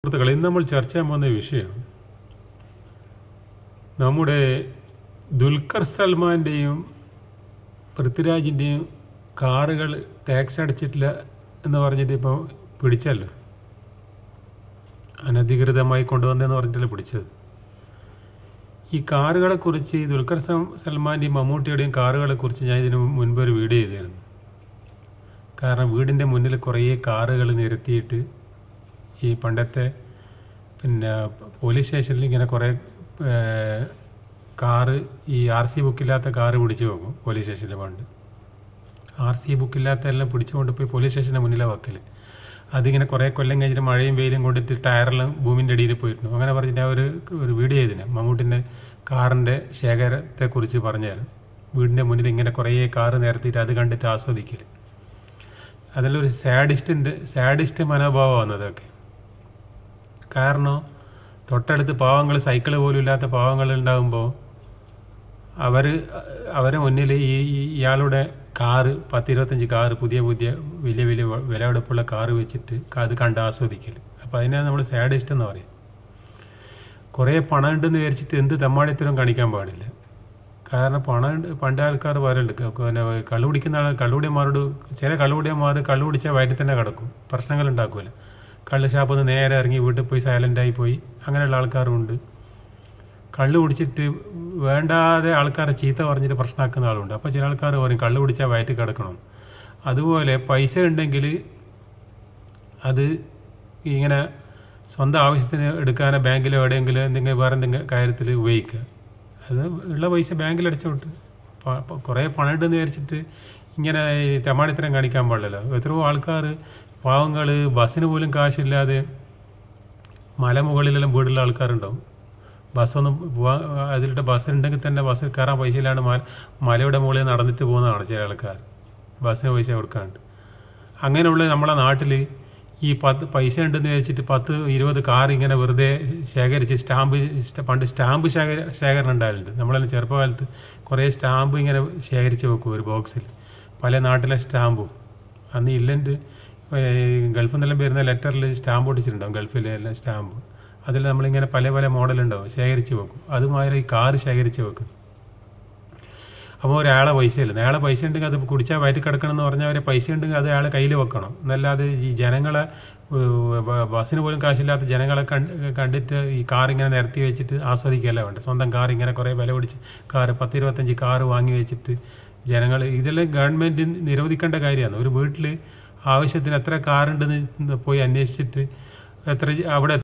സുഹൃത്തുക്കളെ, ഇന്ന് നമ്മൾ ചർച്ച ചെയ്യാൻ പോകുന്ന വിഷയം നമ്മുടെ ദുൽഖർ സൽമാൻ്റെയും പൃഥ്വിരാജിൻ്റെയും കാറുകൾ ടാക്സ് അടച്ചിട്ടില്ല എന്ന് പറഞ്ഞിട്ട് ഇപ്പോൾ പിടിച്ചല്ലോ. അനധികൃതമായി കൊണ്ടുവന്നതെന്ന് പറഞ്ഞിട്ടല്ലേ പിടിച്ചത്. ഈ കാറുകളെക്കുറിച്ച് ദുൽഖർ സൽമാൻ്റെയും മമ്മൂട്ടിയുടെയും കാറുകളെക്കുറിച്ച് ഞാൻ ഇതിന് മുൻപ് ഒരു വീഡിയോ ചെയ്തിരുന്നു. കാരണം വീടിൻ്റെ മുന്നിൽ കുറേ കാറുകൾ നിരത്തിയിട്ട് ഈ പണ്ടത്തെ പോലീസ് സ്റ്റേഷനിൽ ഇങ്ങനെ കുറേ കാറ് ഈ RC ബുക്കില്ലാത്ത കാറ് പിടിച്ചു പോകും. പോലീസ് സ്റ്റേഷനിൽ പണ്ട് RC ബുക്കില്ലാത്ത എല്ലാം പിടിച്ചുകൊണ്ട് പോയി പോലീസ് സ്റ്റേഷൻ്റെ മുന്നിലെ വക്കൽ അതിങ്ങനെ കുറേ കൊല്ലം കഴിഞ്ഞിട്ട് മഴയും വെയിലും കൊണ്ടിട്ട് ടയറെല്ലാം ഭൂമിൻ്റെ അടിയിൽ പോയിരുന്നു. അങ്ങനെ പറഞ്ഞിട്ട് ഞാൻ ഒരു വീഡിയോ ചെയ്തിന് മമ്മൂട്ടിൻ്റെ കാറിൻ്റെ ശേഖരത്തെക്കുറിച്ച് പറഞ്ഞുതരാം. വീടിൻ്റെ മുന്നിൽ ഇങ്ങനെ കുറേ കാറ് നിരത്തിയിട്ട് അത് കണ്ടിട്ട് ആസ്വദിക്കൽ. അതിലൊരു സാഡിസ്റ്റ് മനോഭാവമാണ് അതൊക്കെ. കാരണം തൊട്ടടുത്ത് പാവങ്ങൾ, സൈക്കിൾ പോലും ഇല്ലാത്ത പാവങ്ങൾ ഉണ്ടാകുമ്പോൾ അവരെ മുന്നിൽ ഇയാളുടെ കാറ് 10-25 കാറ് പുതിയ വലിയ വിലപിടിപ്പുള്ള കാറ് വെച്ചിട്ട് അത് കണ്ട് ആസ്വദിക്കൽ. അപ്പോൾ അതിനാണ് നമ്മൾ സാഡിസ്റ്റ് എന്ന് പറയും. കുറേ പണം ഉണ്ടെന്ന് വിചാരിച്ചിട്ട് എന്ത് തെമ്മാടിത്തരം കാണിക്കാൻ പാടില്ല. കാരണം പണ്ട് ആൾക്കാർ പറയുന്നുണ്ട്, പിന്നെ കള്ളുകുടിയന്മാരോട് ചില കള്ളുകുടിയന്മാർ കള്ളു കുടിച്ചാൽ വയറ്റിൽ തന്നെ കിടക്കും, പ്രശ്നങ്ങൾ ഉണ്ടാക്കുമല്ലോ. കള്ള് ഷാപ്പിൽ നിന്ന് നേരെ ഇറങ്ങി വീട്ടിൽ പോയി സൈലൻ്റായി പോയി, അങ്ങനെയുള്ള ആൾക്കാരുണ്ട്. കള്ളു കുടിച്ചിട്ട് വേണ്ടാതെ ആൾക്കാരെ ചീത്ത പറഞ്ഞിട്ട് പ്രശ്നമാക്കുന്ന ആളുണ്ട്. അപ്പോൾ ചില ആൾക്കാർ പറയും കള്ളു കുടിച്ചാൽ വയറ്റിൽ കിടക്കണം. അതുപോലെ പൈസ ഉണ്ടെങ്കിൽ അത് ഇങ്ങനെ സ്വന്തം ആവശ്യത്തിന് എടുക്കാനോ ബാങ്കിലോ എവിടെയെങ്കിലും വേറെ എന്തെങ്കിലും കാര്യത്തിൽ ഉപയോഗിക്കുക. അത് ഉള്ള പൈസ ബാങ്കിൽ അടച്ചോട്ട്. കുറേ പണം ഉണ്ടെന്ന് വിചാരിച്ചിട്ട് ഇങ്ങനെ ഈ തെമ്മാടിത്തരം കാണിക്കാൻ പാടില്ലല്ലോ. എത്രയോ ആൾക്കാർ പാവങ്ങൾ ബസ്സിന് പോലും കാശില്ലാതെ മലമുകളിലെല്ലാം വീടുള്ള ആൾക്കാരുണ്ടാവും. ബസ്സൊന്നും അതിലിട്ട് ബസ്സുണ്ടെങ്കിൽ തന്നെ ബസ്സിൽ കയറാൻ പൈസ ഇല്ലാണ്ട് മലയുടെ മുകളിൽ നടന്നിട്ട് പോകുന്നതാണ് ചില ആൾക്കാർ, ബസ്സിന് പൈസ കൊടുക്കാണ്ട്. അങ്ങനെയുള്ള നമ്മളെ നാട്ടിൽ ഈ പൈസ ഉണ്ടെന്ന് വെച്ചിട്ട് 10-20 കാർ ഇങ്ങനെ വെറുതെ ശേഖരിച്ച് പണ്ട് സ്റ്റാമ്പ് ശേഖരണം ഉണ്ടായിട്ടുണ്ട്. നമ്മളെല്ലാം ചെറുപ്പകാലത്ത് കുറേ സ്റ്റാമ്പ് ഇങ്ങനെ ശേഖരിച്ച് വെക്കും ഒരു ബോക്സിൽ, പല നാട്ടിലെ സ്റ്റാമ്പും. അന്ന് ഇല്ലൻ്റ് ഗൾഫിൽ നിന്നെല്ലാം വരുന്ന ലെറ്ററിൽ സ്റ്റാമ്പ് ഒട്ടിച്ചിട്ടുണ്ടാവും, ഗൾഫിലെ എല്ലാം സ്റ്റാമ്പ്. അതിൽ നമ്മളിങ്ങനെ പല മോഡലുണ്ടാവും, ശേഖരിച്ച് വെക്കും. അതുമാതിരി ഈ കാറ് ശേഖരിച്ച് വെക്കും. അപ്പോൾ ഒരാളെ പൈസയില്ല, അയാളെ പൈസ ഉണ്ടെങ്കിൽ അത് കുടിച്ചാൽ വയറ്റി കിടക്കണം എന്ന് പറഞ്ഞാൽ അവരെ പൈസ ഉണ്ടെങ്കിൽ അത് അയാളെ കയ്യിൽ വെക്കണം. എന്നല്ലാതെ ഈ ജനങ്ങളെ ബസ്സിന് പോലും കാശില്ലാത്ത ജനങ്ങളെ കണ്ടിട്ട് ഈ കാറിങ്ങനെ നിരത്തി വെച്ചിട്ട് ആസ്വദിക്കുകയല്ല വേണ്ട. സ്വന്തം കാർ ഇങ്ങനെ കുറേ വില പിടിച്ച് കാറ് 10-25 കാറ് വാങ്ങി വെച്ചിട്ട് ജനങ്ങൾ, ഇതെല്ലാം ഗവൺമെൻറ് നിരോധിക്കേണ്ട കാര്യമാണ്. ഒരു വീട്ടിൽ ആവശ്യത്തിന് എത്ര കാറുണ്ടെന്ന് പോയി അന്വേഷിച്ചിട്ട് അവിടെ